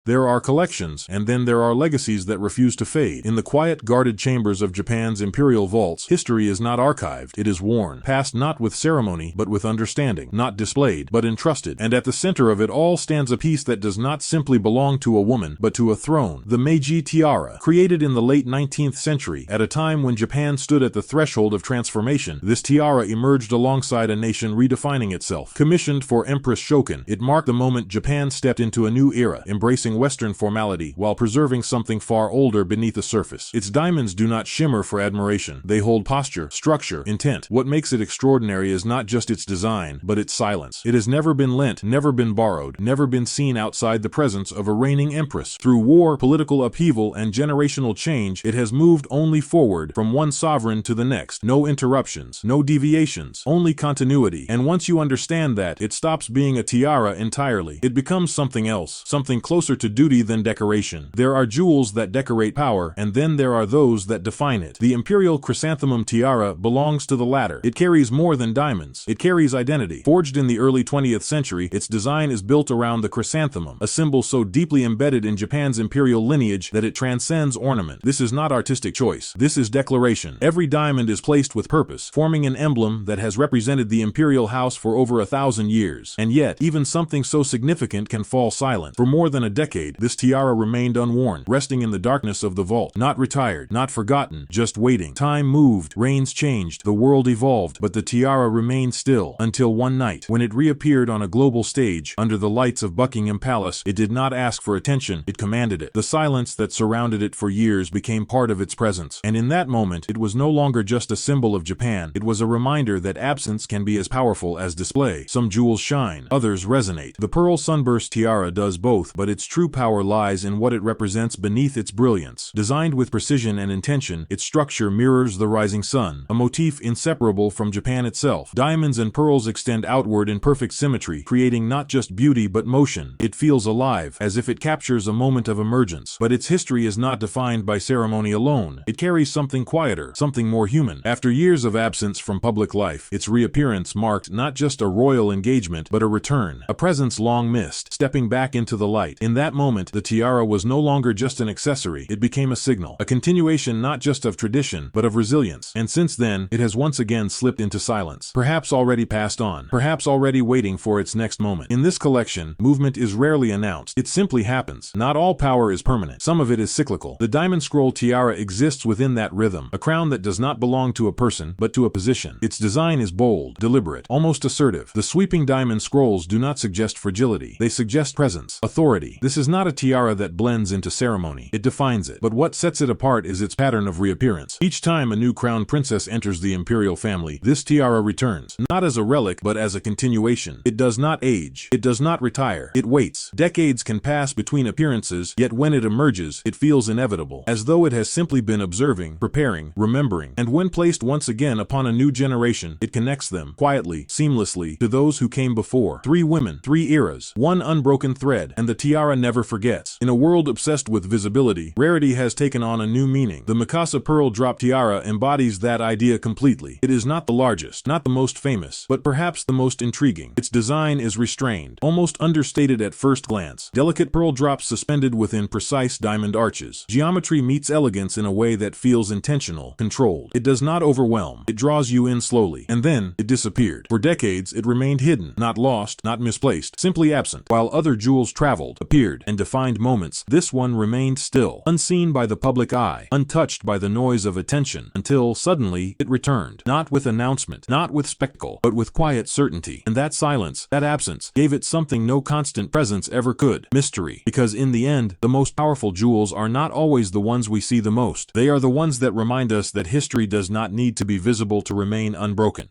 There are collections, and then there are legacies that refuse to fade. In the quiet, guarded chambers of Japan's imperial vaults, history is not archived, it is worn, passed not with ceremony, but with understanding, not displayed, but entrusted. And at the center of it all stands a piece that does not simply belong to a woman, but to a throne. The Meiji Tiara, created in the late 19th century, at a time when Japan stood at the threshold of transformation, this tiara emerged alongside a nation redefining itself. Commissioned for Empress Shokin, it marked the moment Japan stepped into a new era, embracing Western formality while preserving something far older beneath the surface. Its diamonds do not shimmer for admiration. They hold posture, structure, intent. What makes it extraordinary is not just its design, but its silence. It has never been lent, never been borrowed, never been seen outside the presence of a reigning empress. Through war, political upheaval, and generational change, it has moved only forward from one sovereign to the next. No interruptions, no deviations, only continuity. And once you understand that, it stops being a tiara entirely. It becomes something else, something closer to duty than decoration. There are jewels that decorate power, and then there are those that define it. The imperial chrysanthemum tiara belongs to the latter. It carries more than diamonds. It carries identity. Forged in the early 20th century, its design is built around the chrysanthemum, a symbol so deeply embedded in Japan's imperial lineage that it transcends ornament. This is not artistic choice. This is declaration. Every diamond is placed with purpose, forming an emblem that has represented the imperial house for over 1,000 years. And yet, even something so significant can fall silent. For more than a decade, this tiara remained unworn, resting in the darkness of the vault, not retired, not forgotten, just waiting. Time moved, reigns changed, the world evolved, but the tiara remained still, until one night, when it reappeared on a global stage, under the lights of Buckingham Palace. It did not ask for attention, it commanded it. The silence that surrounded it for years became part of its presence, and in that moment, it was no longer just a symbol of Japan, it was a reminder that absence can be as powerful as display. Some jewels shine, others resonate. The pearl sunburst tiara does both, but its true power lies in what it represents beneath its brilliance. Designed with precision and intention, its structure mirrors the rising sun, a motif inseparable from Japan itself. Diamonds and pearls extend outward in perfect symmetry, creating not just beauty but motion. It feels alive, as if it captures a moment of emergence. But its history is not defined by ceremony alone. It carries something quieter, something more human. After years of absence from public life, its reappearance marked not just a royal engagement, but a return, a presence long missed, stepping back into the light. In that moment, the tiara was no longer just an accessory. It became a signal, a continuation not just of tradition, but of resilience. And since then, it has once again slipped into silence, perhaps already passed on, perhaps already waiting for its next moment. In this collection, movement is rarely announced. It simply happens. Not all power is permanent. Some of it is cyclical. The diamond scroll tiara exists within that rhythm, a crown that does not belong to a person, but to a position. Its design is bold, deliberate, almost assertive. The sweeping diamond scrolls do not suggest fragility. They suggest presence, authority. This is not a tiara that blends into ceremony. It defines it. But what sets it apart is its pattern of reappearance. Each time a new crown princess enters the imperial family, this tiara returns, not as a relic, but as a continuation. It does not age. It does not retire. It waits. Decades can pass between appearances, yet when it emerges, it feels inevitable, as though it has simply been observing, preparing, remembering. And when placed once again upon a new generation, it connects them, quietly, seamlessly, to those who came before. 3 women, 3 eras, one unbroken thread, and the tiara never forgets. In a world obsessed with visibility, rarity has taken on a new meaning. The Mikasa Pearl Drop Tiara embodies that idea completely. It is not the largest, not the most famous, but perhaps the most intriguing. Its design is restrained, almost understated at first glance. Delicate pearl drops suspended within precise diamond arches. Geometry meets elegance in a way that feels intentional, controlled. It does not overwhelm. It draws you in slowly. And then, it disappeared. For decades, it remained hidden, not lost, not misplaced, simply absent. While other jewels traveled, appeared, and defined moments, this one remained still, unseen by the public eye, untouched by the noise of attention, until, suddenly, it returned. Not with announcement, not with spectacle, but with quiet certainty. And that silence, that absence, gave it something no constant presence ever could: mystery. Because in the end, the most powerful jewels are not always the ones we see the most. They are the ones that remind us that history does not need to be visible to remain unbroken.